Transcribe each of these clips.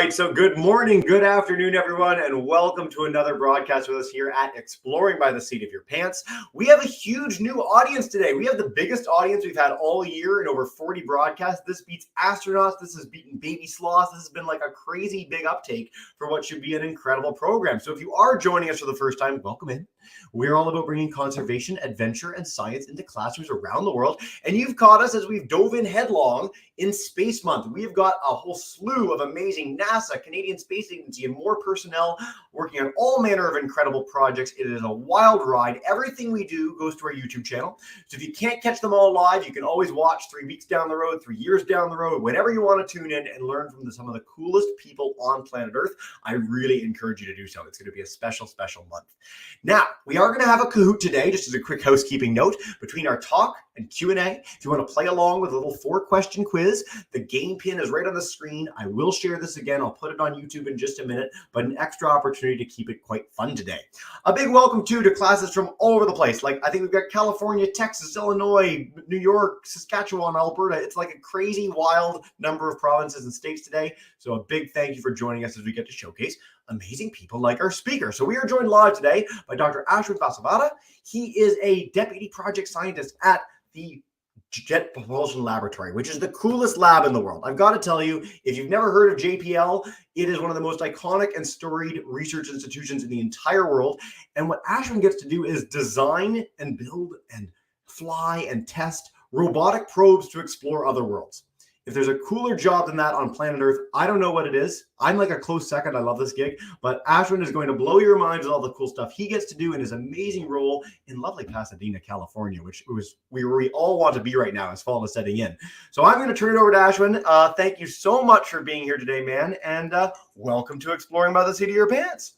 right, so good morning, good afternoon, everyone, and welcome to another broadcast with us here at Exploring by the Seat of Your Pants. We have a huge new audience today. We have the biggest audience we've had all year in over 40 broadcasts. This beats astronauts. This has beaten baby sloths. This has been like a crazy big uptake for what should be an incredible program. So if you are joining us for the first time, welcome in. We're all about bringing conservation, adventure, and science into classrooms around the world. And you've caught us as we've dove in headlong in Space Month. We've got a whole slew of amazing NASA, Canadian Space Agency, and more personnel working on all manner of incredible projects. It is a wild ride. Everything we do goes to our YouTube channel. So if you can't catch them all live, you can always watch 3 weeks down the road, 3 years down the road, whenever you want to tune in and learn from some of the coolest people on planet Earth. I really encourage you to do so. It's going to be a special, special month. Now, we are going to have a Kahoot today, just as a quick housekeeping note, between our talk and Q&A. If you want to play along with a little 4-question quiz, the game pin is right on the screen. I will share this again. I'll put it on YouTube in just a minute, but an extra opportunity to keep it quite fun today. A big welcome to classes from all over the place. Like, I think we've got California, Texas, Illinois, New York, Saskatchewan, Alberta. It's like a crazy, wild number of provinces and states today. So a big thank you for joining us as we get to showcase amazing people like our speaker. So we are joined live today by Dr. Ashwin Vasavada. He is a deputy project scientist at the Jet Propulsion Laboratory, which is the coolest lab in the world. I've got to tell you, if you've never heard of JPL, it is one of the most iconic and storied research institutions in the entire world. And what Ashwin gets to do is design and build and fly and test robotic probes to explore other worlds. If there's a cooler job than that on planet Earth, I don't know what it is. I'm like a close second. I love this gig. But Ashwin is going to blow your minds with all the cool stuff he gets to do in his amazing role in lovely Pasadena, California, which was where we all want to be right now as fall is setting in. So I'm going to turn it over to Ashwin. Thank you so much for being here today, man. And welcome to Exploring by the Seat of Your Pants.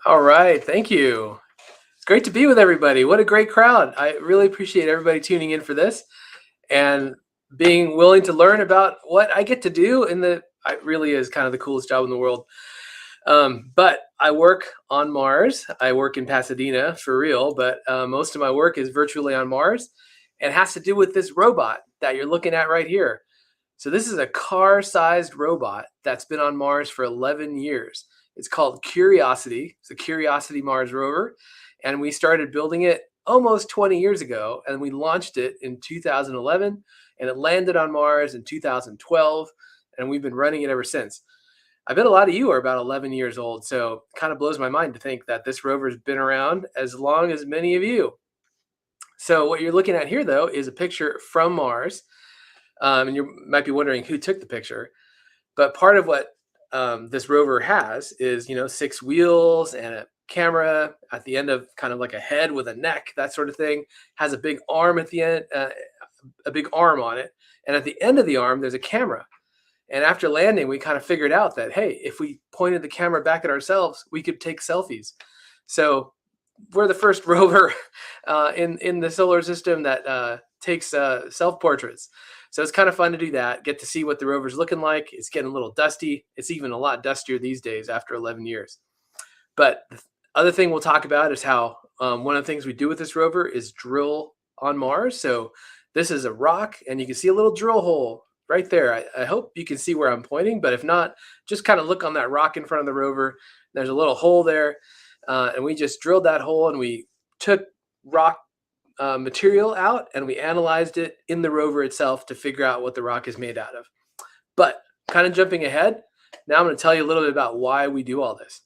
All right. Thank you. It's great to be with everybody. What a great crowd. I really appreciate everybody tuning in for this and being willing to learn about what I get to do it really is kind of the coolest job in the world. But I work on Mars. I work in Pasadena for real, but most of my work is virtually on Mars and has to do with this robot that you're looking at right here. So this is a car-sized robot that's been on Mars for 11 years. It's called Curiosity. It's the Curiosity Mars rover. And we started building it almost 20 years ago, and we launched it in 2011. And it landed on Mars in 2012, and we've been running it ever since. I bet a lot of you are about 11 years old, so it kind of blows my mind to think that this rover's been around as long as many of you. So what you're looking at here, though, is a picture from Mars, and you might be wondering who took the picture. But part of what this rover has is, 6 wheels and a camera at the end of kind of like a head with a neck, that sort of thing. Has a big arm at the end. A big arm on it, and at the end of the arm there's a camera. And after landing, we kind of figured out that, hey, if we pointed the camera back at ourselves, we could take selfies. So we're the first rover in the solar system that takes self-portraits. So it's kind of fun to do that, get to see what the rover's looking like. It's getting a little dusty. It's even a lot dustier these days after 11 years. But the other thing we'll talk about is how one of the things we do with this rover is drill on Mars. So this is a rock, and you can see a little drill hole right there. I hope you can see where I'm pointing, but if not, just kind of look on that rock in front of the rover. There's a little hole there, and we just drilled that hole, and we took rock material out, and we analyzed it in the rover itself to figure out what the rock is made out of. But kind of jumping ahead, now I'm going to tell you a little bit about why we do all this.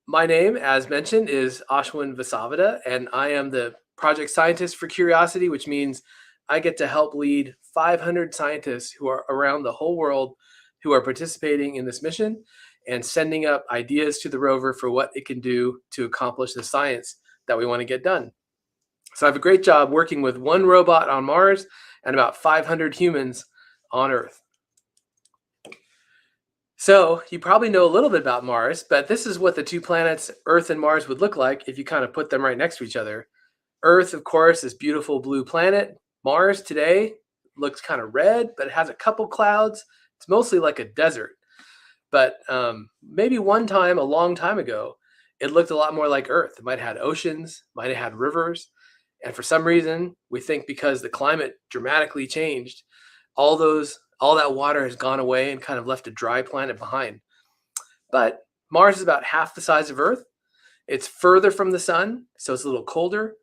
My name, as mentioned, is Ashwin Vasavada, and I am the project scientist for Curiosity, which means I get to help lead 500 scientists who are around the whole world who are participating in this mission and sending up ideas to the rover for what it can do to accomplish the science that we want to get done. So I have a great job working with 1 robot on Mars and about 500 humans on Earth. So you probably know a little bit about Mars, but this is what the 2 planets, Earth and Mars, would look like if you kind of put them right next to each other. Earth, of course, this beautiful blue planet. Mars today looks kind of red, but it has a couple clouds. It's mostly like a desert. But maybe one time, a long time ago, it looked a lot more like Earth. It might have had oceans, might have had rivers. And for some reason, we think because the climate dramatically changed, all those All that water has gone away and kind of left a dry planet behind. But Mars is about half the size of Earth. It's further from the sun, so it's a little colder.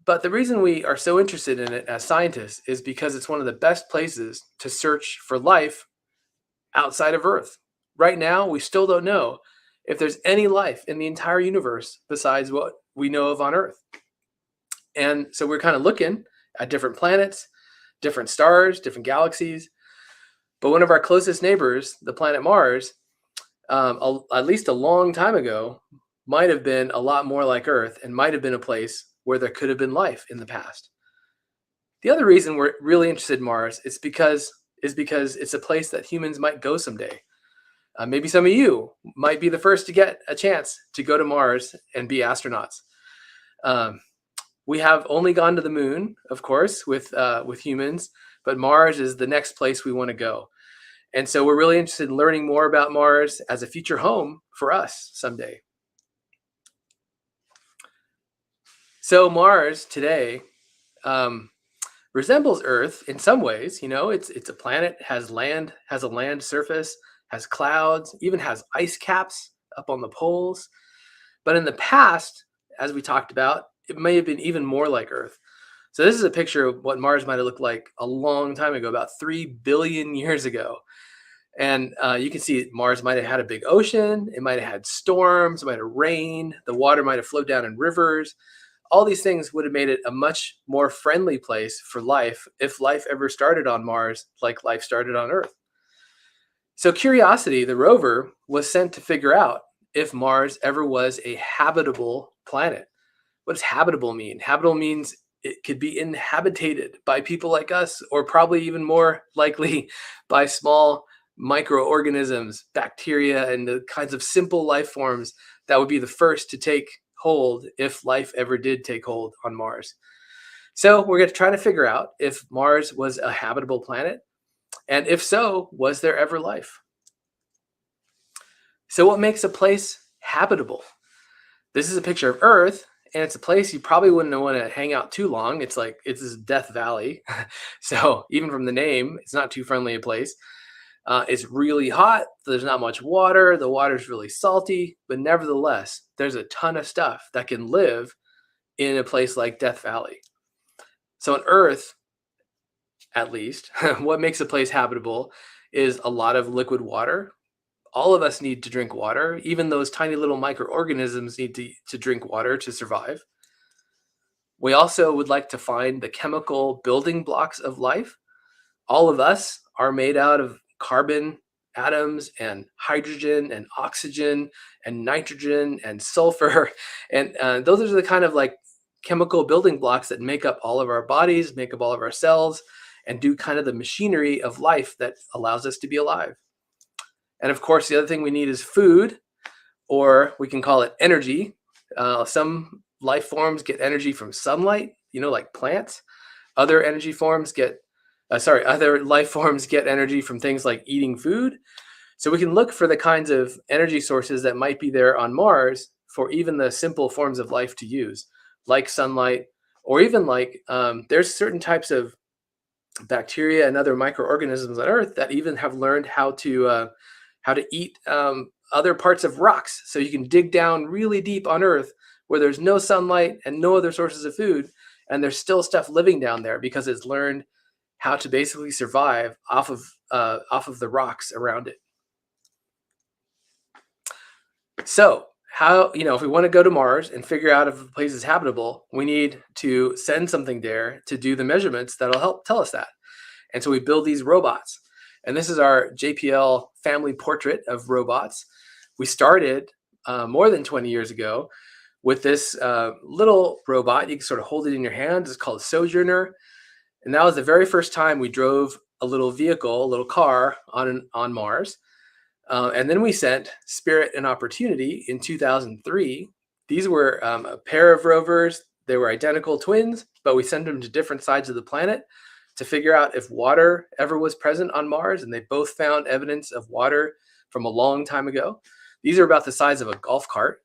But the reason we are so interested in it as scientists is because it's one of the best places to search for life outside of Earth. Right now, we still don't know if there's any life in the entire universe besides what we know of on Earth. And so we're kind of looking at different planets, different stars, different galaxies. But one of our closest neighbors, the planet Mars, at least a long time ago, might have been a lot more like Earth and might have been a place where there could have been life in the past. The other reason we're really interested in Mars is because it's a place that humans might go someday. Maybe some of you might be the first to get a chance to go to Mars and be astronauts. We have only gone to the moon, of course, with humans, but Mars is the next place we want to go. And so we're really interested in learning more about Mars as a future home for us someday. So Mars today resembles Earth in some ways. You know, it's a planet, has a land surface, has clouds, even has ice caps up on the poles. But in the past, as we talked about, it may have been even more like Earth. So this is a picture of what Mars might have looked like a long time ago, about 3 billion years ago. And you can see Mars might have had a big ocean. It might have had storms. It might have rained. The water might have flowed down in rivers. All these things would have made it a much more friendly place for life if life ever started on Mars like life started on Earth. So Curiosity, the rover, was sent to figure out if Mars ever was a habitable planet. What does habitable mean? Habitable means it could be inhabited by people like us, or probably even more likely by small microorganisms, bacteria, and the kinds of simple life forms that would be the first to take hold if life ever did take hold on Mars. So we're going to try to figure out if Mars was a habitable planet, and if so, was there ever life? So what makes a place habitable? This is a picture of Earth, and it's a place you probably wouldn't want to hang out too long. It's this Death Valley. So even from the name, it's not too friendly a place. It's really hot. There's not much water. The water's really salty, but nevertheless, there's a ton of stuff that can live in a place like Death Valley. So on Earth, at least, what makes a place habitable is a lot of liquid water. All of us need to drink water. Even those tiny little microorganisms need to drink water to survive. We also would like to find the chemical building blocks of life. All of us are made out of carbon atoms and hydrogen and oxygen and nitrogen and sulfur. And those are the kind of like chemical building blocks that make up all of our bodies, make up all of our cells, and do kind of the machinery of life that allows us to be alive. And of course, the other thing we need is food, or we can call it energy. Some life forms get energy from sunlight, like plants. Other life forms get energy from things like eating food. So we can look for the kinds of energy sources that might be there on Mars for even the simple forms of life to use, like sunlight, or even there's certain types of bacteria and other microorganisms on Earth that even have learned how to eat other parts of rocks. So you can dig down really deep on Earth where there's no sunlight and no other sources of food, and there's still stuff living down there because it's learned how to basically survive off of the rocks around it. So if we want to go to Mars and figure out if the place is habitable, we need to send something there to do the measurements that'll help tell us that. And so we build these robots. And this is our JPL family portrait of robots. We started more than 20 years ago with this little robot. You can sort of hold it in your hand. It's called Sojourner. And that was the very first time we drove a little vehicle, a little car on Mars. And then we sent Spirit and Opportunity in 2003. These were a pair of rovers. They were identical twins, but we sent them to different sides of the planet to figure out if water ever was present on Mars. And they both found evidence of water from a long time ago. These are about the size of a golf cart.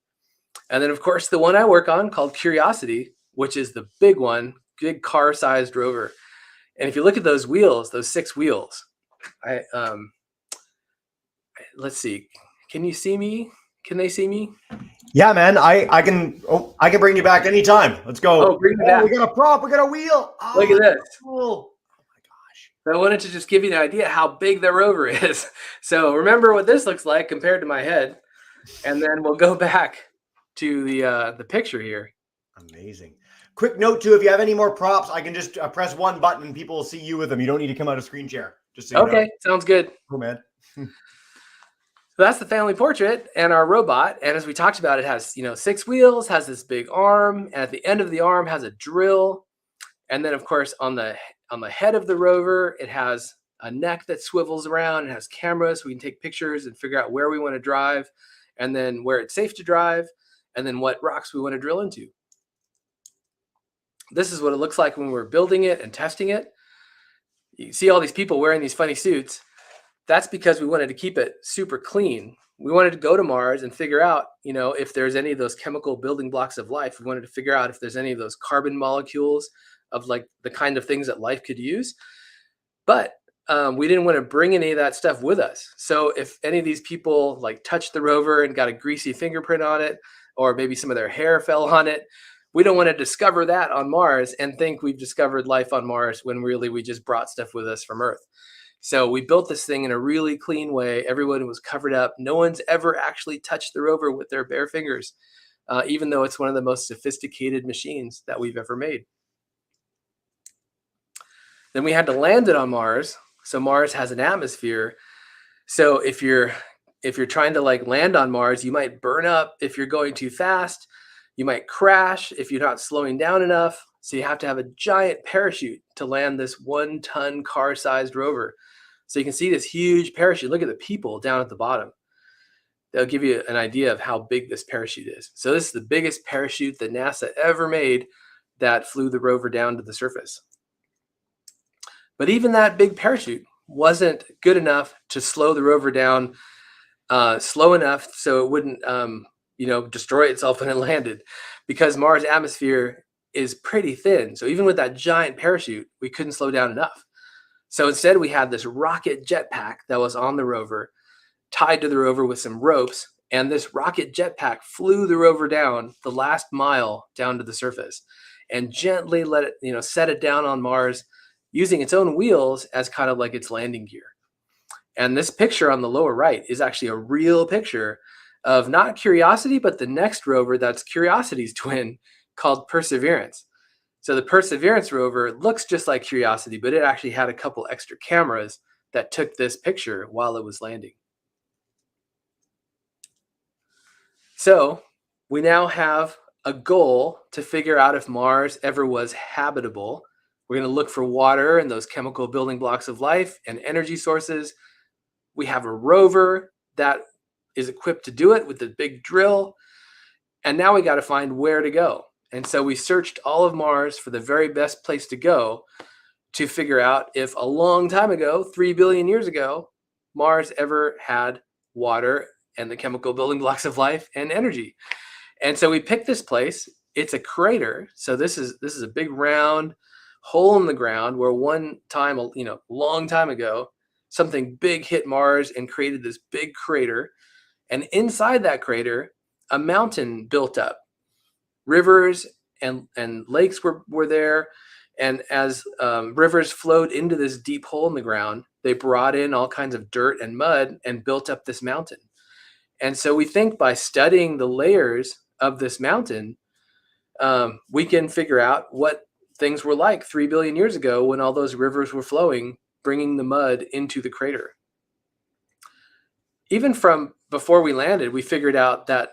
And then, of course, the one I work on called Curiosity, which is the big one, big car-sized rover. And if you look at those wheels, those 6 wheels, let's see. Can you see me? Can they see me? Yeah, man. I can bring you back anytime. Let's go. Oh, bring me back. We got a prop. We got a wheel. Oh, look at this. Cool. Oh my gosh. So I wanted to just give you an idea how big the rover is. So remember what this looks like compared to my head, and then we'll go back to the picture here. Amazing. Quick note too: if you have any more props, I can just press one button and people will see you with them. You don't need to come out of screen share. Just so you know. Sounds good. Cool, man. So that's the family portrait and our robot. And as we talked about, it has 6 wheels, has this big arm, and at the end of the arm has a drill. And then, of course, on the head of the rover, it has a neck that swivels around. It has cameras, so we can take pictures and figure out where we want to drive, and then where it's safe to drive, and then what rocks we want to drill into. This is what it looks like when we're building it and testing it. You see all these people wearing these funny suits. That's because we wanted to keep it super clean. We wanted to go to Mars and figure out, if there's any of those chemical building blocks of life. We wanted to figure out if there's any of those carbon molecules of like the kind of things that life could use. But we didn't want to bring any of that stuff with us. So if any of these people like touched the rover and got a greasy fingerprint on it, or maybe some of their hair fell on it, we don't want to discover that on Mars and think we've discovered life on Mars when really we just brought stuff with us from Earth. So we built this thing in a really clean way. Everyone was covered up. No one's ever actually touched the rover with their bare fingers, even though it's one of the most sophisticated machines that we've ever made. Then we had to land it on Mars. So Mars has an atmosphere. So if you're trying to like land on Mars, you might burn up if you're going too fast. You might crash if you're not slowing down enough. So you have to have a giant parachute to land this 1-ton car-sized rover. So you can see this huge parachute. Look at the people down at the bottom. They'll give you an idea of how big this parachute is. So this is the biggest parachute that NASA ever made that flew the rover down to the surface. But even that big parachute wasn't good enough to slow the rover down slow enough so it wouldn't destroy itself when it landed, because Mars' atmosphere is pretty thin. So even with that giant parachute, we couldn't slow down enough. So instead we had this rocket jetpack that was on the rover, tied to the rover with some ropes, and this rocket jetpack flew the rover down the last mile down to the surface and gently let it, set it down on Mars using its own wheels as kind of like its landing gear. And this picture on the lower right is actually a real picture of not Curiosity, but the next rover that's Curiosity's twin, called Perseverance. So the Perseverance rover looks just like Curiosity, but it actually had a couple extra cameras that took this picture while it was landing. So we now have a goal to figure out if Mars ever was habitable. We're going to look for water and those chemical building blocks of life and energy sources. We have a rover that is equipped to do it with the big drill. And now we got to find where to go. And so we searched all of Mars for the very best place to go to figure out if a long time ago, 3 billion years ago, Mars ever had water and the chemical building blocks of life and energy. And so we picked this place. It's a crater. So this is a big round hole in the ground where one time, long time ago, something big hit Mars and created this big crater. And inside that crater, a mountain built up. Rivers and lakes were there. And as rivers flowed into this deep hole in the ground, they brought in all kinds of dirt and mud and built up this mountain. And so we think by studying the layers of this mountain, we can figure out what things were like 3 billion years ago when all those rivers were flowing, bringing the mud into the crater. Even from before we landed, we figured out that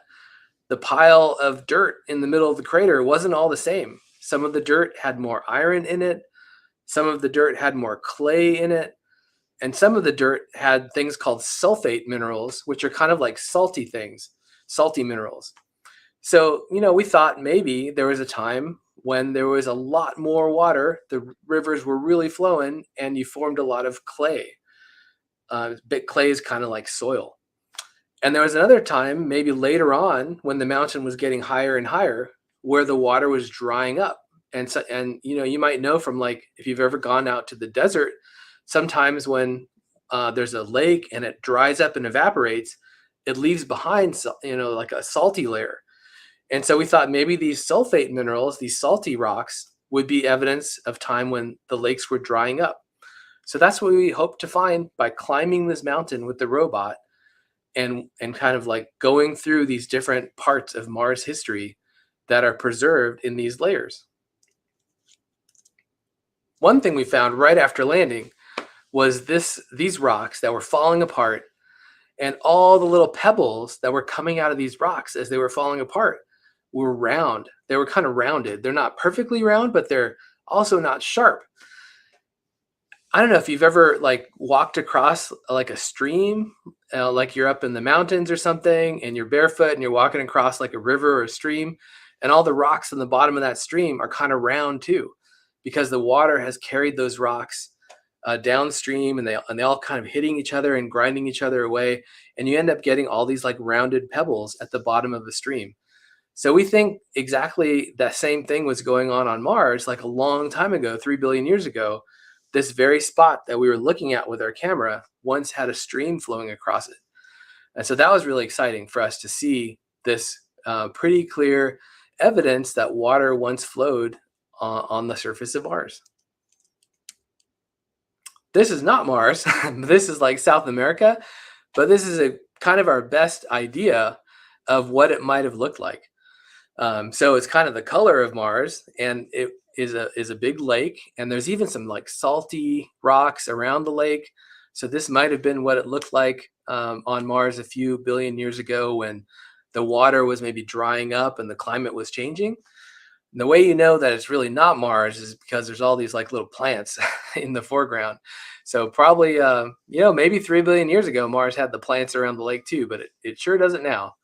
the pile of dirt in the middle of the crater wasn't all the same. Some of the dirt had more iron in it. Some of the dirt had more clay in it. And some of the dirt had things called sulfate minerals, which are kind of like salty things, salty minerals. So, we thought maybe there was a time when there was a lot more water, the rivers were really flowing, and you formed a lot of clay. Clay is kind of like soil. And there was another time, maybe later on, when the mountain was getting higher and higher, where the water was drying up. And so, and you might know from, like, if you've ever gone out to the desert, sometimes when there's a lake and it dries up and evaporates, it leaves behind like a salty layer. And so we thought maybe these sulfate minerals, these salty rocks, would be evidence of time when the lakes were drying up. So that's what we hope to find by climbing this mountain with the robot, and kind of like going through these different parts of Mars history that are preserved in these layers. One thing we found right after landing was these rocks that were falling apart, and all the little pebbles that were coming out of these rocks as they were falling apart were round. They were kind of rounded. They're not perfectly round, but they're also not sharp. I don't know if you've ever like walked across like a stream, like you're up in the mountains or something, and you're barefoot and you're walking across like a river or a stream, and all the rocks on the bottom of that stream are kind of round too, because the water has carried those rocks downstream, and they all kind of hitting each other and grinding each other away, and you end up getting all these like rounded pebbles at the bottom of the stream. So we think exactly that same thing was going on Mars, like a long time ago, 3 billion years ago. This very spot that we were looking at with our camera once had a stream flowing across it. And so that was really exciting for us to see this pretty clear evidence that water once flowed on the surface of Mars. This is not Mars. This is like South America, but this is a kind of our best idea of what it might have looked like. So it's kind of the color of Mars, and it is a big lake, and there's even some like salty rocks around the lake. So this might have been what it looked like on Mars a few billion years ago, when the water was maybe drying up and the climate was changing. And the way you know that it's really not Mars is because there's all these like little plants in the foreground. So probably, maybe 3 billion years ago, Mars had the plants around the lake too, but it sure doesn't now.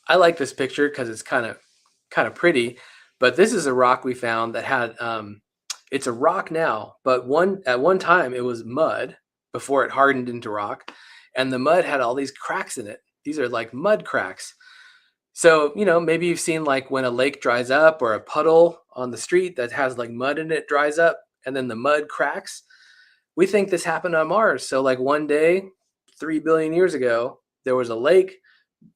I like this picture because it's kind of pretty, but this is a rock we found that had, it's a rock now, but at one time it was mud before it hardened into rock, and the mud had all these cracks in it. These are like mud cracks. So, maybe you've seen like when a lake dries up, or a puddle on the street that has like mud in it dries up, and then the mud cracks. We think this happened on Mars. So like one day, 3 billion years ago, there was a lake,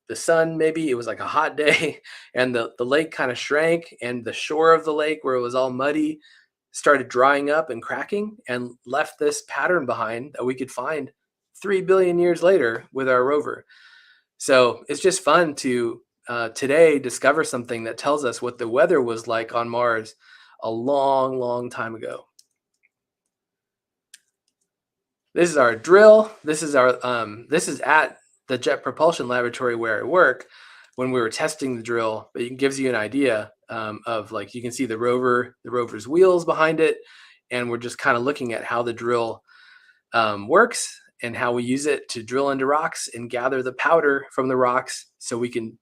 the sun, maybe it was like a hot day, and the lake kind of shrank, and the shore of the lake, where it was all muddy, started drying up and cracking, and left this pattern behind that we could find 3 billion years later with our rover. So it's just fun to today discover something that tells us what the weather was like on Mars a long, long time ago. This is our drill. This is at the Jet Propulsion Laboratory where I work when we were testing the drill. But it gives you an idea of, like, you can see the rover's wheels behind it, and we're just kind of looking at how the drill works and how we use it to drill into rocks and gather the powder from the rocks, so we can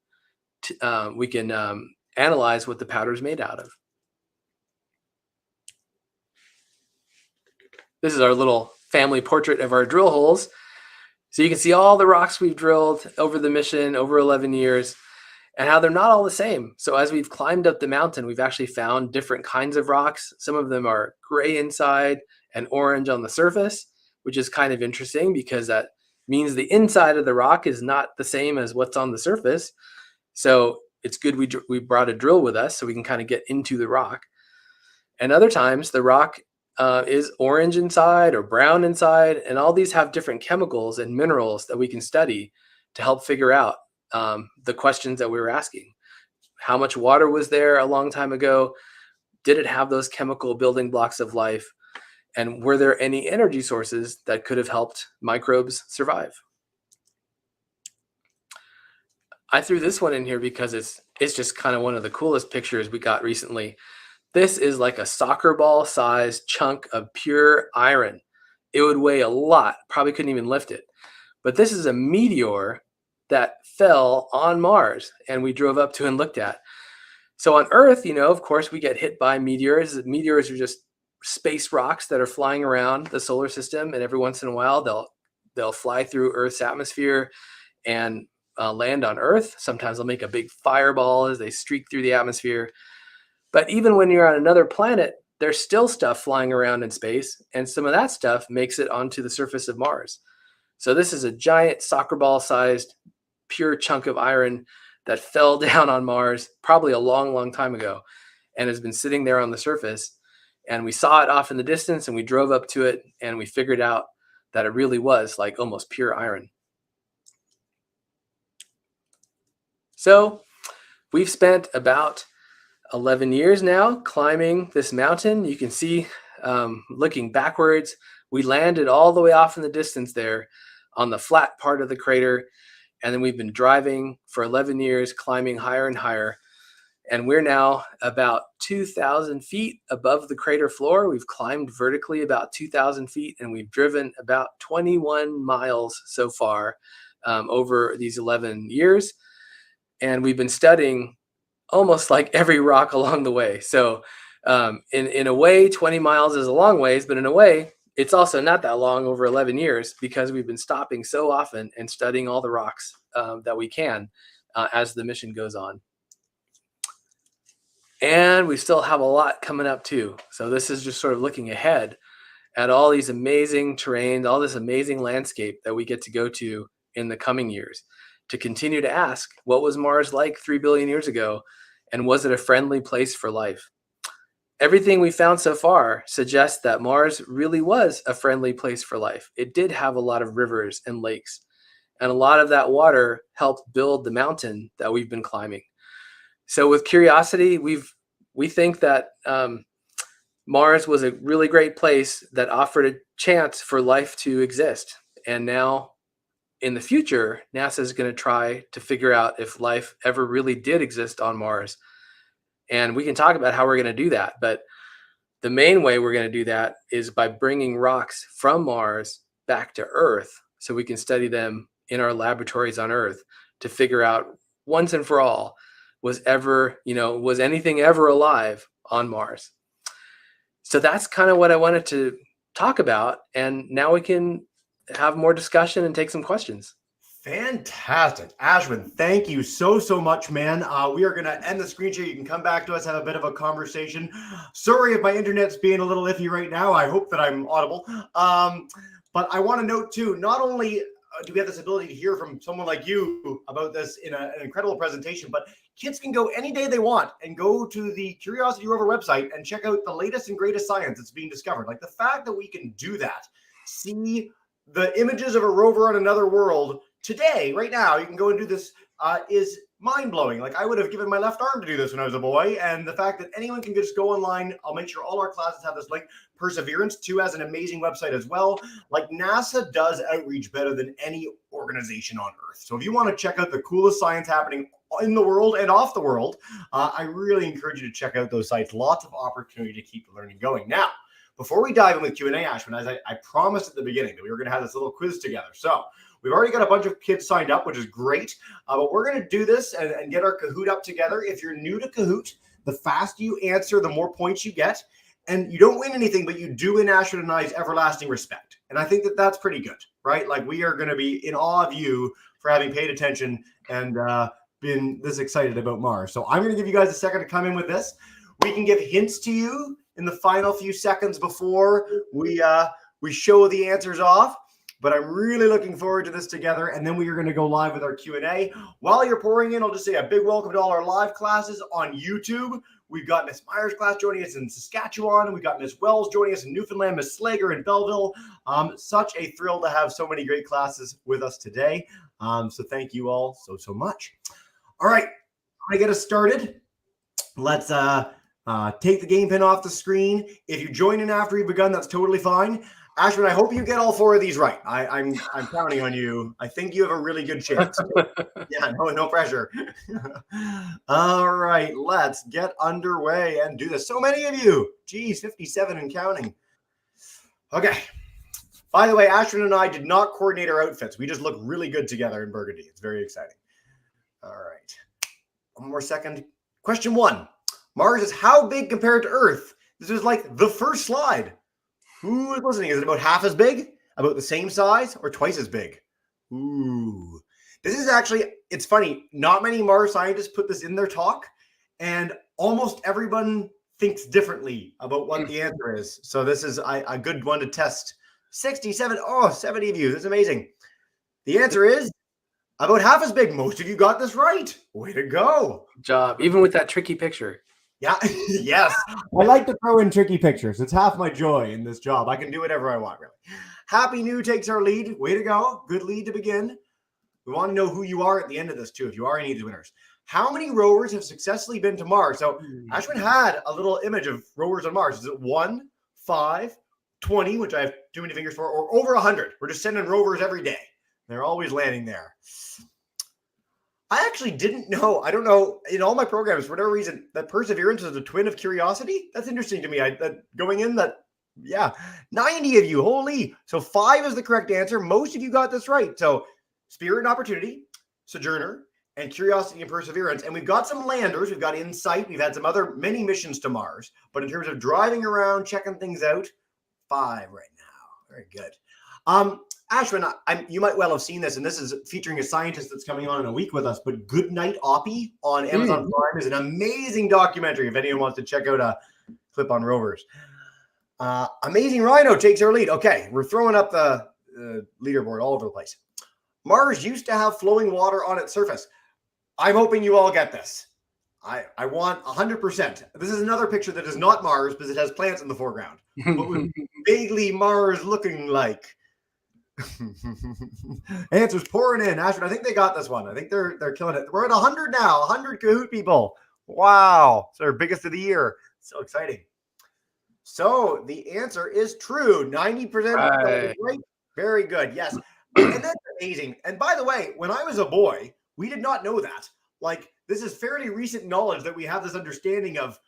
analyze what the powder is made out of. This is our little family portrait of our drill holes. So you can see all the rocks we've drilled over the mission, over 11 years, and how they're not all the same. So as we've climbed up the mountain, we've actually found different kinds of rocks. Some of them are gray inside and orange on the surface, which is kind of interesting because that means the inside of the rock is not the same as what's on the surface. So it's good we brought a drill with us so we can kind of get into the rock. And other times the rock is orange inside or brown inside, and all these have different chemicals and minerals that we can study to help figure out the questions that we were asking. How much water was there a long time ago? Did it have those chemical building blocks of life? And were there any energy sources that could have helped microbes survive? I threw this one in here because it's just kind of one of the coolest pictures we got recently. This is like a soccer ball sized chunk of pure iron. It would weigh a lot, probably couldn't even lift it. But this is a meteor that fell on Mars, and we drove up to and looked at. So on Earth, of course, we get hit by meteors. Meteors are just space rocks that are flying around the solar system, and every once in a while they'll fly through Earth's atmosphere and land on Earth. Sometimes they'll make a big fireball as they streak through the atmosphere. But even when you're on another planet, there's still stuff flying around in space, and some of that stuff makes it onto the surface of Mars. So this is a giant soccer ball sized pure chunk of iron that fell down on Mars probably a long, long time ago and has been sitting there on the surface. And we saw it off in the distance and we drove up to it and we figured out that it really was like almost pure iron. So we've spent about 11 years now climbing this mountain. You can see, looking backwards, we landed all the way off in the distance there on the flat part of the crater. And then we've been driving for 11 years, climbing higher and higher. And we're now about 2,000 feet above the crater floor. We've climbed vertically about 2,000 feet, and we've driven about 21 miles so far over these 11 years. And we've been studying almost like every rock along the way. So in a way, 20 miles is a long ways, but in a way, it's also not that long over 11 years because we've been stopping so often and studying all the rocks that we can as the mission goes on. And we still have a lot coming up too. So this is just sort of looking ahead at all these amazing terrains, all this amazing landscape that we get to go to in the coming years to continue to ask, what was Mars like 3 billion years ago? And was it a friendly place for life? Everything we found so far suggests that Mars really was a friendly place for life. It did have a lot of rivers and lakes, and a lot of that water helped build the mountain that we've been climbing. So with curiosity, we think that Mars was a really great place that offered a chance for life to exist. And now in the future, NASA is going to try to figure out if life ever really did exist on Mars. And we can talk about how we're going to do that. But the main way we're going to do that is by bringing rocks from Mars back to Earth so we can study them in our laboratories on Earth to figure out once and for all, was anything ever alive on Mars? So that's kind of what I wanted to talk about. And now we can have more discussion and take some questions. Fantastic. Ashwin, thank you so much, man. We are going to end the screen share. You can come back to us, have a bit of a conversation. Sorry if my internet's being a little iffy right now. I hope that I'm audible. But I want to note too, not only do we have this ability to hear from someone like you about this in an incredible presentation, but kids can go any day they want and go to the Curiosity Rover website and check out the latest and greatest science that's being discovered. Like the fact that we can do that, see the images of a rover on another world today, right now, you can go and do this is mind-blowing. Like I would have given my left arm to do this when I was a boy. And the fact that anyone can just go online, I'll make sure all our classes have this link. Perseverance too has an amazing website as well. Like NASA does outreach better than any organization on Earth. So if you want to check out the coolest science happening in the world and off the world, I really encourage you to check out those sites. Lots of opportunity to keep the learning going. Now, before we dive in with Q&A, Ashwin, as I promised at the beginning that we were going to have this little quiz together. So we've already got a bunch of kids signed up, which is great. But we're going to do this and get our Kahoot up together. If you're new to Kahoot, the faster you answer, the more points you get. And you don't win anything, but you do win Ashwin and I's everlasting respect. And I think that that's pretty good, right? Like we are going to be in awe of you for having paid attention and been this excited about Mars. So I'm going to give you guys a second to come in with this. We can give hints to you in the final few seconds before we show the answers off. But I'm really looking forward to this together. And then we are going to go live with our Q&A. While you're pouring in, I'll just say a big welcome to all our live classes on YouTube. We've got Miss Myers' class joining us in Saskatchewan. We've got Miss Wells joining us in Newfoundland, Miss Slager in Belleville. Such a thrill to have so many great classes with us today. So thank you all so much. All right, I'm going to get us started. Let's take the game pin off the screen. If you join in after we've begun, that's totally fine. Ashwin, I hope you get all 4 of these right. I'm counting on you. I think you have a really good chance. Yeah, no pressure. All right, let's get underway and do this. So many of you. Geez, 57 and counting. Okay. By the way, Ashwin and I did not coordinate our outfits. We just look really good together in burgundy. It's very exciting. All right. One more second. Question 1. Mars is how big compared to Earth? This is like the first slide. Who is listening? Is it about half as big, about the same size, or twice as big? Ooh. This is actually, it's funny. Not many Mars scientists put this in their talk, and almost everyone thinks differently about what the answer is. So this is a good one to test. 67, 70 of you. This is amazing. The answer is about half as big. Most of you got this right. Way to go. Good job. Even with that tricky picture. Yeah, yes. I like to throw in tricky pictures. It's half my joy in this job. I can do whatever I want, really. Happy New takes our lead. Way to go. Good lead to begin. We want to know who you are at the end of this, too, if you are any of the winners. How many rovers have successfully been to Mars? So Ashwin had a little image of rovers on Mars. Is it 1, 5, 20, which I have too many fingers for, or over 100? We're just sending rovers every day. They're always landing there. I actually didn't know. I don't know. In all my programs, for whatever reason, that Perseverance is a twin of Curiosity. That's interesting to me. Going in that, yeah, 90 of you. Holy. So 5 is the correct answer. Most of you got this right. So Spirit and Opportunity, Sojourner, and Curiosity and Perseverance. And we've got some landers. We've got Insight. We've had some other many missions to Mars. But in terms of driving around, checking things out, 5 right now. Very good. Ashwin, you might well have seen this, and this is featuring a scientist that's coming on in a week with us, but Goodnight Oppie on Amazon Prime is an amazing documentary if anyone wants to check out a clip on rovers. Amazing Rhino takes our lead. Okay, we're throwing up the leaderboard all over the place. Mars used to have flowing water on its surface. I'm hoping you all get this. I want 100%. This is another picture that is not Mars because it has plants in the foreground, but with vaguely Mars looking like. Answers pouring in. Ashwin, I think they got this one. I think they're killing it. We're at 100 now. 100 Kahoot people. Wow. It's our biggest of the year. So exciting. So the answer is true. 90% right. Very good. Yes. And that's amazing. And by the way, when I was a boy, we did not know that. Like, this is fairly recent knowledge that we have this understanding of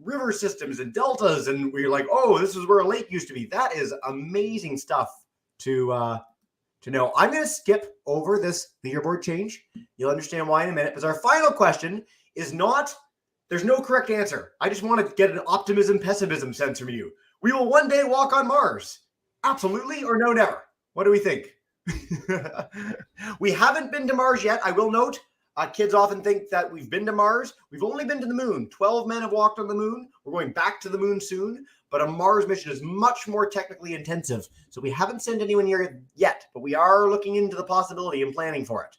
river systems and deltas. And we're like, oh, this is where a lake used to be. That is amazing stuff to know. I'm going to skip over this leaderboard change. You'll understand why in a minute, because our final question is not, there's no correct answer. I just want to get an optimism, pessimism sense from you. We will one day walk on Mars. Absolutely, or no, never. What do we think? We haven't been to Mars yet. I will note, kids often think that we've been to Mars. We've only been to the moon. 12 men have walked on the moon. We're going back to the moon soon. But a Mars mission is much more technically intensive. So we haven't sent anyone here yet, but we are looking into the possibility and planning for it.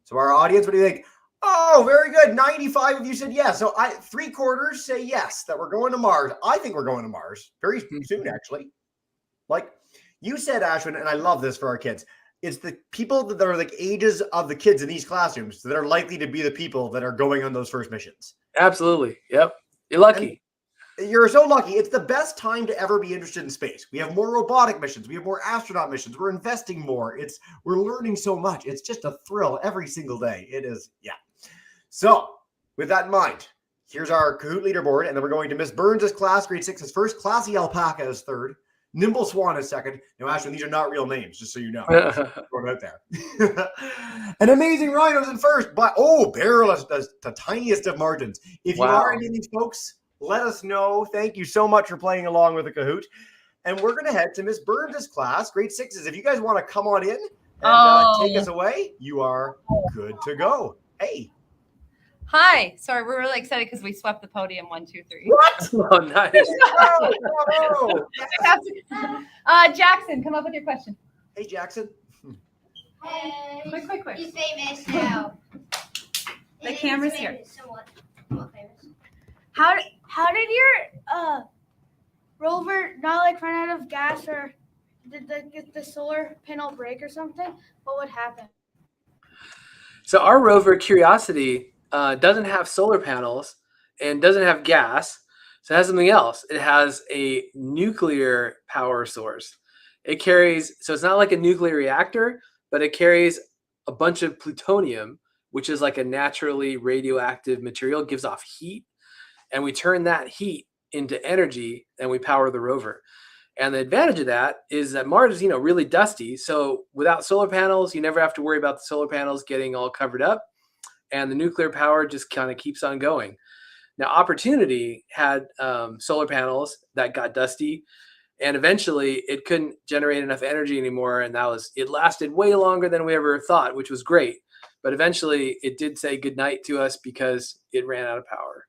So our audience, what do you think? Oh, very good. 95 of you said yes. So 3/4 say yes, that we're going to Mars. I think we're going to Mars very soon, actually. Like you said, Ashwin, and I love this for our kids. It's the people that are like ages of the kids in these classrooms that are likely to be the people that are going on those first missions. Absolutely. Yep. You're lucky. You're so lucky. It's the best time to ever be interested in space. We have more robotic missions. We have more astronaut missions. We're investing more. We're learning so much. It's just a thrill every single day. It is, yeah. So with that in mind, here's our Kahoot leaderboard. And then we're going to Miss Burns' class, grade 6 is first. Classy Alpaca is third. Nimble Swan is second. Now, Ashwin, these are not real names, just so you know. Throw it out there. An Amazing Rhino's in first. But, Beryl is the tiniest of margins. If you are any of these folks, let us know. Thank you so much for playing along with the Kahoot. And we're going to head to Miss Burns' class, grade 6s. If you guys want to come on in and take us away, you are good to go. Hey. Hi. Sorry, we're really excited because we swept the podium 1, 2, 3. What? Oh, nice. Jackson, come up with your question. Hey, Jackson. Hey. Quick. He's famous now. The camera's here. Somewhat famous. How did your rover not run out of gas, or did the solar panel break or something? What would happen? So our rover Curiosity doesn't have solar panels and doesn't have gas. So it has something else. It has a nuclear power source. So it's not like a nuclear reactor, but it carries a bunch of plutonium, which is like a naturally radioactive material, gives off heat. And we turn that heat into energy and we power the rover. And the advantage of that is that Mars is, really dusty. So without solar panels, you never have to worry about the solar panels getting all covered up. And the nuclear power just kind of keeps on going. Now, Opportunity had solar panels that got dusty. And eventually it couldn't generate enough energy anymore. And it lasted way longer than we ever thought, which was great. But eventually it did say goodnight to us because it ran out of power.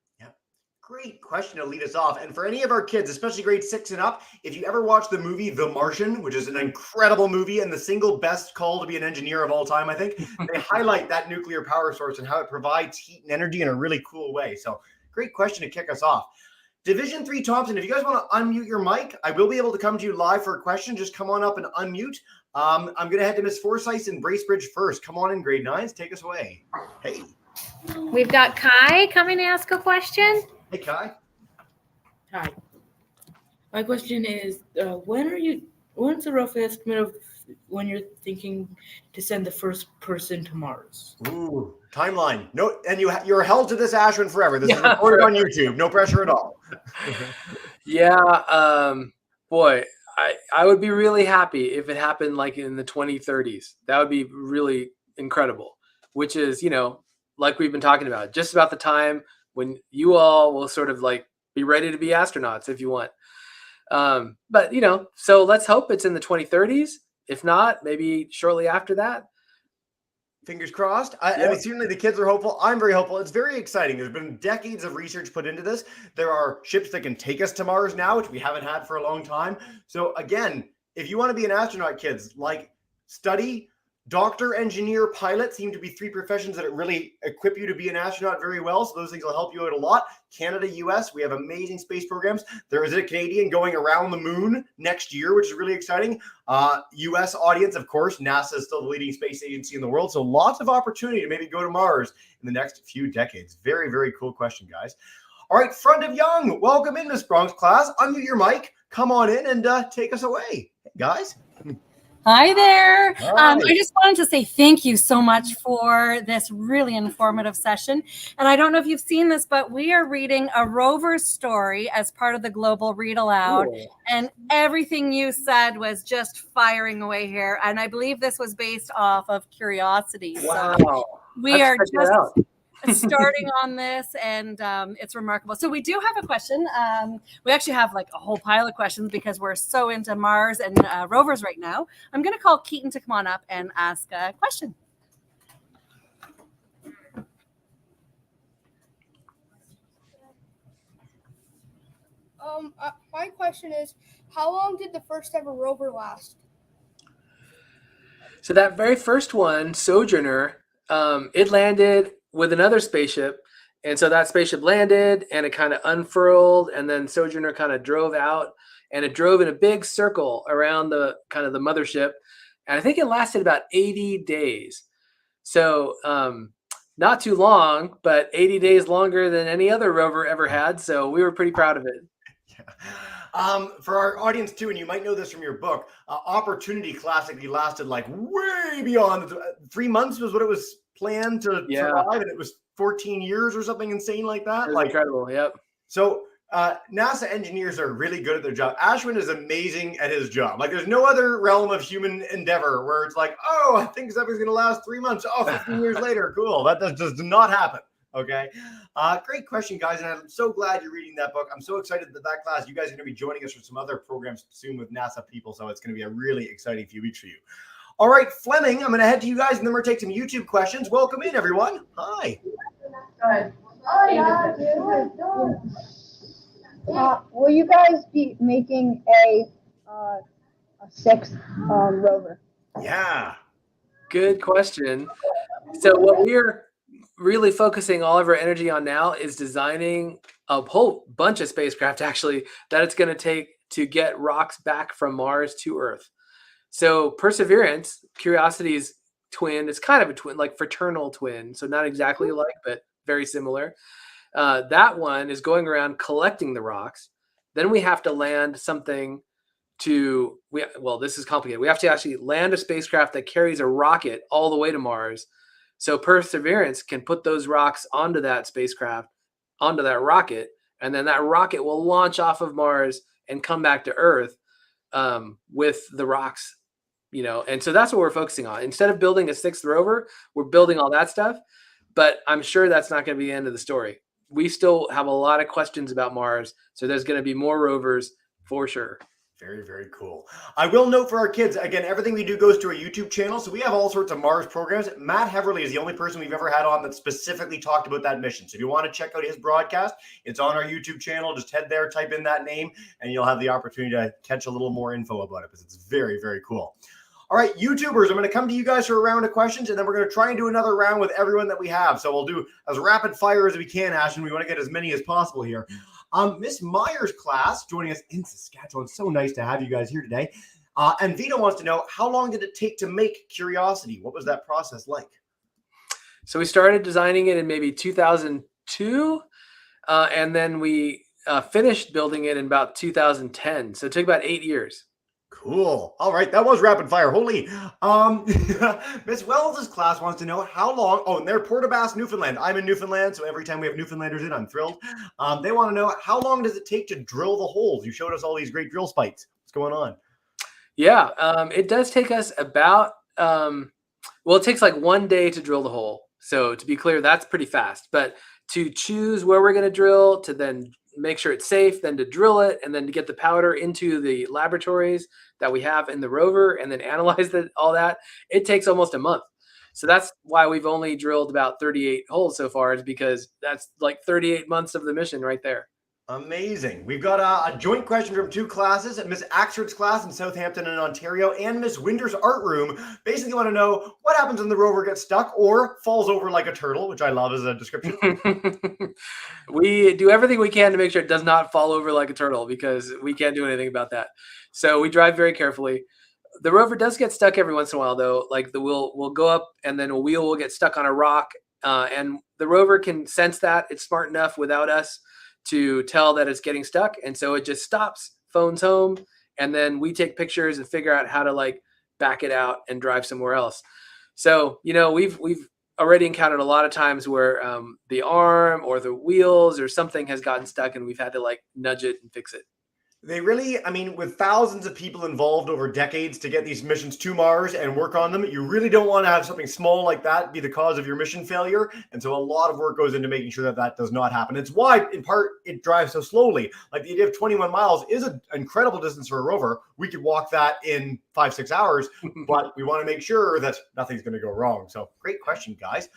Great question to lead us off. And for any of our kids, especially grade 6 and up, if you ever watch the movie The Martian, which is an incredible movie and the single best call to be an engineer of all time, I think, they highlight that nuclear power source and how it provides heat and energy in a really cool way. So great question to kick us off. Division 3 Thompson, if you guys want to unmute your mic, I will be able to come to you live for a question. Just come on up and unmute. I'm going to head to Miss Forsyth in Bracebridge first. Come on in, grade 9s. Take us away. Hey. We've got Kai coming to ask a question. Hey, Kai. Hi. My question is, when's the rough estimate of when you're thinking to send the first person to Mars? Ooh, timeline. No, and you're held to this, Ashwin, forever. This is recorded on YouTube. No pressure at all. Yeah. Boy, I would be really happy if it happened like in the 2030s. That would be really incredible, which is, like we've been talking about, just about the time when you all will sort of like be ready to be astronauts if you want. But, so let's hope it's in the 2030s. If not, maybe shortly after that. Fingers crossed. I mean, certainly the kids are hopeful. I'm very hopeful. It's very exciting. There's been decades of research put into this. There are ships that can take us to Mars now, which we haven't had for a long time. So again, if you want to be an astronaut, kids, like study. Doctor, engineer, pilot seem to be 3 professions that really equip you to be an astronaut very well. So those things will help you out a lot. Canada, US, we have amazing space programs. There is a Canadian going around the moon next year, which is really exciting. US audience, of course, NASA is still the leading space agency in the world. So lots of opportunity to maybe go to Mars in the next few decades. Very, very cool question, guys. All right, Front of Young, welcome in, Miss Bronx class. Unmute your mic. Come on in and take us away, guys. Hi there. Hi. I just wanted to say thank you so much for this really informative session. And I don't know if you've seen this, but we are reading a Rover story as part of the Global Read Aloud. Cool. And everything you said was just firing away here. And I believe this was based off of Curiosity. Wow. So we are Check that out. just starting on this, and it's remarkable. So we do have a question. We actually have like a whole pile of questions because we're so into Mars and rovers right now. I'm going to call Keaton to come on up and ask a question. My question is, how long did the first ever rover last? So that very first one, Sojourner, it landed with another spaceship. And so that spaceship landed and it kind of unfurled, and then Sojourner kind of drove out, and it drove in a big circle around the kind of the mothership. And I think it lasted about 80 days. So not too long, but 80 days longer than any other rover ever had. So we were pretty proud of it. Yeah. For our audience too, and you might know this from your book, Opportunity classically lasted like way beyond 3 months was what it was planned to survive, and it was 14 years or something insane like that. Like incredible. Yep. So NASA engineers are really good at their job. Ashwin is amazing at his job. Like there's no other realm of human endeavor where it's like, oh, I think something's going to last 3 months. Oh, 15 years later. Cool. That does not happen. Okay. Great question, guys. And I'm so glad you're reading that book. I'm so excited that class, you guys are going to be joining us for some other programs soon with NASA people. So it's going to be a really exciting few weeks for you. All right, Fleming, I'm going to head to you guys, and then we're going to take some YouTube questions. Welcome in, everyone. Hi. Go ahead. Will you guys be making a 6th rover? Yeah. Good question. So what we're really focusing all of our energy on now is designing a whole bunch of spacecraft, actually, that it's going to take to get rocks back from Mars to Earth. So Perseverance, Curiosity's twin, it's kind of a twin, like fraternal twin. So not exactly alike, but very similar. That one is going around collecting the rocks. Then we have to land something this is complicated. We have to actually land a spacecraft that carries a rocket all the way to Mars. So Perseverance can put those rocks onto that spacecraft, onto that rocket, and then that rocket will launch off of Mars and come back to Earth with the rocks. And so that's what we're focusing on. Instead of building a 6th rover, we're building all that stuff. But I'm sure that's not going to be the end of the story. We still have a lot of questions about Mars. So there's going to be more rovers for sure. Very, very cool. I will note for our kids, again, everything we do goes to our YouTube channel. So we have all sorts of Mars programs. Matt Heverly is the only person we've ever had on that specifically talked about that mission. So if you want to check out his broadcast, it's on our YouTube channel. Just head there, type in that name, and you'll have the opportunity to catch a little more info about it because it's very, very cool. All right, YouTubers, I'm going to come to you guys for a round of questions, and then we're going to try and do another round with everyone that we have. So we'll do as rapid fire as we can, Ashwin. We want to get as many as possible here. Miss Meyer's class joining us in Saskatchewan. So nice to have you guys here today. And Vito wants to know, how long did it take to make Curiosity? What was that process like? So we started designing it in maybe 2002, and then we finished building it in about 2010. So it took about 8 years. Cool. All right, that was rapid fire. Holy. Miss Wells' class wants to know how long. Oh, and they're Port aux Basques, Newfoundland. I'm in Newfoundland, so every time we have Newfoundlanders in, I'm thrilled. They want to know, how long does it take to drill the holes? You showed us all these great drill spikes. What's going on? Yeah, it does take us about, well, it takes like 1 day to drill the hole. So to be clear, that's pretty fast. But to choose where we're going to drill, to then make sure it's safe, then to drill it, and then to get the powder into the laboratories that we have in the rover, and then analyze all that, it takes almost a month. So that's why we've only drilled about 38 holes so far, is because that's like 38 months of the mission right there. Amazing. We've got a joint question from two classes, Miss Axford's class in Southampton and Ontario and Miss Winter's art room. Basically want to know what happens when the rover gets stuck or falls over like a turtle, which I love as a description. We do everything we can to make sure it does not fall over like a turtle, because we can't do anything about that. So we drive very carefully. The rover does get stuck every once in a while, though. Like the wheel will go up and then a wheel will get stuck on a rock. And the rover can sense that. It's smart enough without us to tell that it's getting stuck. And so it just stops, phones home, and then we take pictures and figure out how to like back it out and drive somewhere else. So, you know, we've already encountered a lot of times where the arm or the wheels or something has gotten stuck and we've had to like nudge it and fix it. They really, I mean, with thousands of people involved over decades to get these missions to Mars and work on them, you really don't want to have something small like that be the cause of your mission failure. And so a lot of work goes into making sure that that does not happen. It's why, in part, it drives so slowly. Like the idea of 21 miles is an incredible distance for a rover. We could walk that in 5-6 hours, but we want to make sure that nothing's going to go wrong. So great question, guys.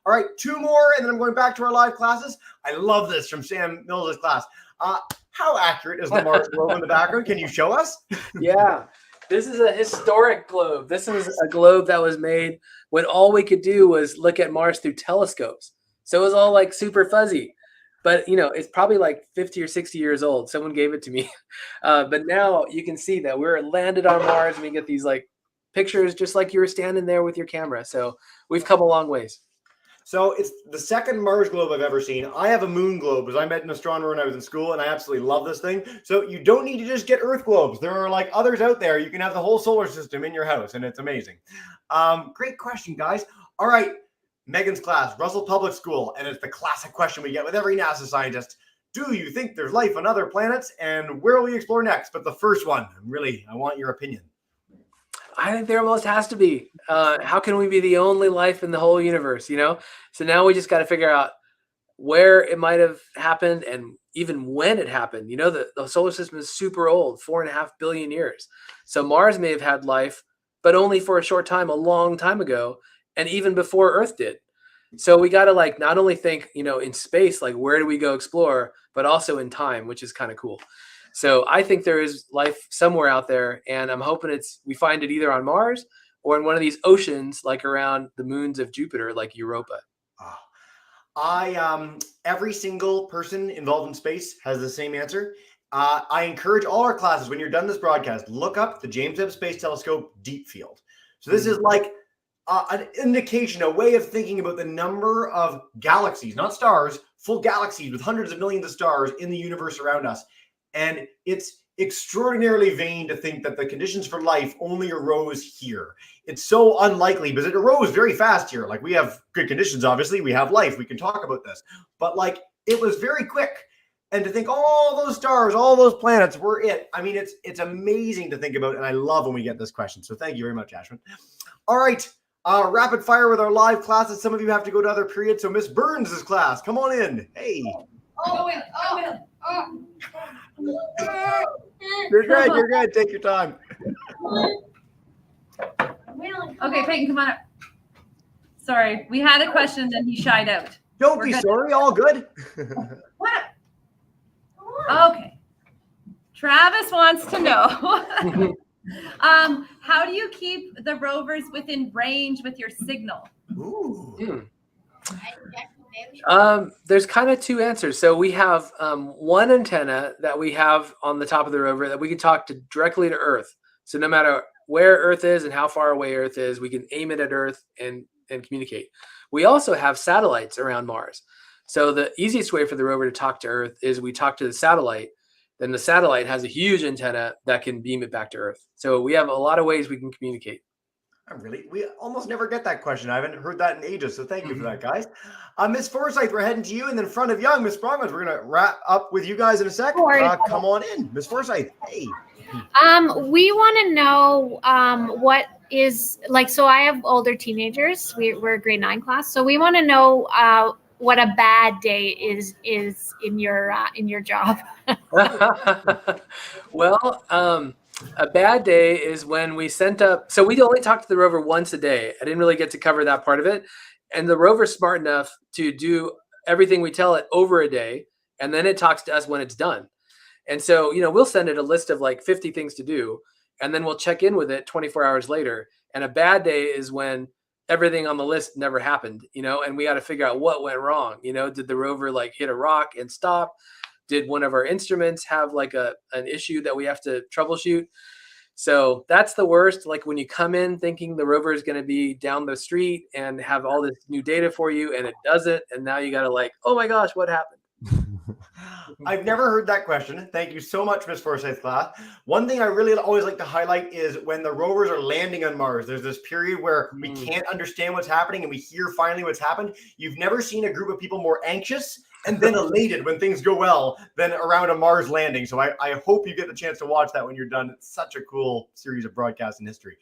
All right, two more, and then I'm going back to our live classes. I love this from Sam Mills' class. How accurate is the Mars globe in the background? Can you show us? Yeah, this is a historic globe. This is a globe that was made when all we could do was look at Mars through telescopes. So it was all like super fuzzy. But, you know, it's probably like 50 or 60 years old. Someone gave it to me. But now you can see that we're landed on Mars and we get these like pictures just like you were standing there with your camera. So we've come a long ways. So it's the second Mars globe I've ever seen. I have a moon globe because I met an astronomer when I was in school, and I absolutely love this thing. So you don't need to just get Earth globes. There are like others out there. You can have the whole solar system in your house, and it's amazing. Great question, guys. All right, Megan's class, Russell Public School, and it's the classic question we get with every NASA scientist. Do you think there's life on other planets, and where will we explore next? But the first one, I want your opinion. I think there almost has to be. How can we be the only life in the whole universe, you know? So now we just got to figure out where it might have happened and even when it happened. You know, the solar system is super old, 4.5 billion years. So Mars may have had life, but only for a short time, a long time ago, and even before Earth did. So we got to like not only think, you know, in space, like where do we go explore, but also in time, which is kind of cool. So I think there is life somewhere out there, and I'm hoping we find it either on Mars or in one of these oceans, like around the moons of Jupiter, like Europa. Every single person involved in space has the same answer. I encourage all our classes, when you're done this broadcast, look up the James Webb Space Telescope Deep Field. So this is like an indication, a way of thinking about the number of galaxies, not stars, full galaxies with hundreds of millions of stars in the universe around us. And it's extraordinarily vain to think that the conditions for life only arose here. It's so unlikely because it arose very fast here. Like we have good conditions, obviously. We have life. We can talk about this. But like it was very quick. And to think all those stars, all those planets were it. I mean, it's amazing to think about. And I love when we get this question. So thank you very much, Ashwin. All right. Rapid fire with our live classes. Some of you have to go to other periods. So Miss Burns' class, come on in. Hey. Oh, You're good. You're good. Take your time. Okay, Peyton, come on up. Sorry, we had a question, then he shied out. Don't We're be good. sorry. All good. What? Okay. Travis wants to know. How do you keep the rovers within range with your signal? Ooh. There's kind of two answers. So we have one antenna that we have on the top of the rover that we can talk to directly to Earth. So no matter where Earth is and how far away Earth is, we can aim it at Earth and communicate. We also have satellites around Mars. So the easiest way for the rover to talk to Earth is we talk to the satellite. Then the satellite has a huge antenna that can beam it back to Earth. So we have a lot of ways we can communicate. We almost never get that question. I haven't heard that in ages, so thank you for that, guys. Miss Forsyth, we're heading to you, and then front of young Miss Bromwich. We're gonna wrap up with you guys in a sec. Come on in, Miss Forsyth. Hey. We want to know what is like. So I have older teenagers. We're a grade 9 class. So we want to know what a bad day is in your job. Well, a bad day is when we sent up. So we only talked to the rover once a day. I didn't really get to cover that part of it. And the rover's smart enough to do everything we tell it over a day, and then it talks to us when it's done. And so, we'll send it a list of like 50 things to do, and then we'll check in with it 24 hours later. And a bad day is when everything on the list never happened, and we got to figure out what went wrong. Did the rover like hit a rock and stop? Did one of our instruments have like an issue that we have to troubleshoot? So that's the worst. Like when you come in thinking the rover is going to be down the street and have all this new data for you, and it doesn't. And now you got to like, oh my gosh, what happened? I've never heard that question. Thank you so much, Miss Forsyth class. One thing I really always like to highlight is when the rovers are landing on Mars, there's this period where we can't understand what's happening and we hear finally what's happened. You've never seen a group of people more anxious and then elated when things go well than around a Mars landing. So I hope you get the chance to watch that when you're done. It's such a cool series of broadcasts in history.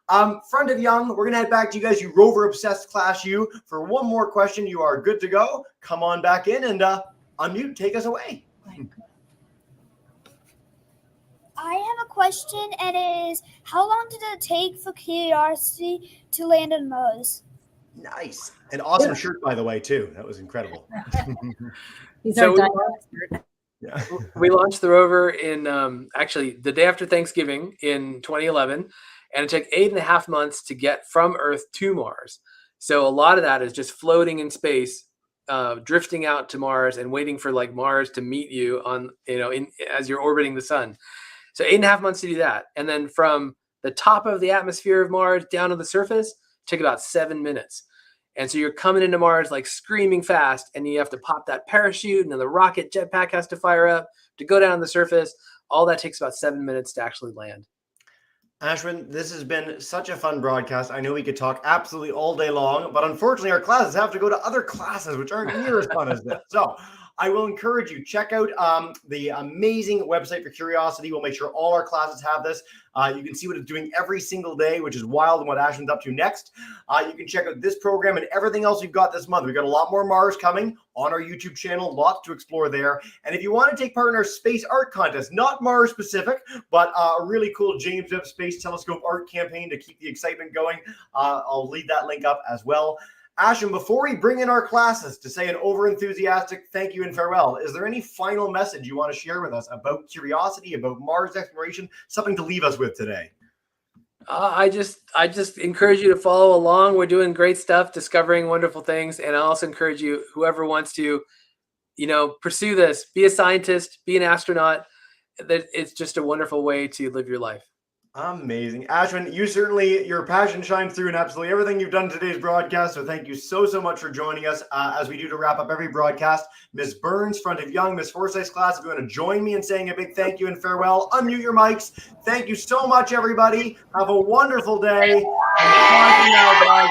Front of young, we're going to head back to you guys, you rover obsessed class you. For one more question, you are good to go. Come on back in and unmute, take us away. I have a question, and it is, how long did it take for Curiosity to land on Mars? Nice. An awesome shirt, by the way, too. That was incredible. So we launched the rover in actually the day after Thanksgiving in 2011, and it took 8.5 months to get from Earth to Mars. So a lot of that is just floating in space, drifting out to Mars and waiting for like Mars to meet you on, as you're orbiting the sun. So 8.5 months to do that. And then from the top of the atmosphere of Mars down to the surface took about 7 minutes. And so you're coming into Mars like screaming fast, and you have to pop that parachute, and then the rocket jetpack has to fire up to go down to the surface. All that takes about 7 minutes to actually land. Ashwin, this has been such a fun broadcast. I know we could talk absolutely all day long, but unfortunately our classes have to go to other classes, which aren't near as fun as this. So I will encourage you, check out the amazing website for Curiosity. We'll make sure all our classes have this. You can see what it's doing every single day, which is wild, and what Ashwin's up to next. You can check out this program and everything else we've got this month. We've got a lot more Mars coming on our YouTube channel, lots to explore there. And if you want to take part in our space art contest, not Mars specific, but a really cool James Webb Space Telescope art campaign to keep the excitement going, I'll leave that link up as well. Ashwin, before we bring in our classes to say an over-enthusiastic thank you and farewell, is there any final message you want to share with us about Curiosity, about Mars exploration, something to leave us with today? I just encourage you to follow along. We're doing great stuff, discovering wonderful things. And I also encourage you, whoever wants to, pursue this, be a scientist, be an astronaut. That it's just a wonderful way to live your life. Amazing. Ashwin, your passion shines through in absolutely everything you've done in today's broadcast. So thank you so much for joining us. As we do to wrap up every broadcast, Ms. Burns, front of young, Ms. Forsyth's class, if you want to join me in saying a big thank you and farewell, unmute your mics. Thank you so much, everybody. Have a wonderful day. And bye for now, guys.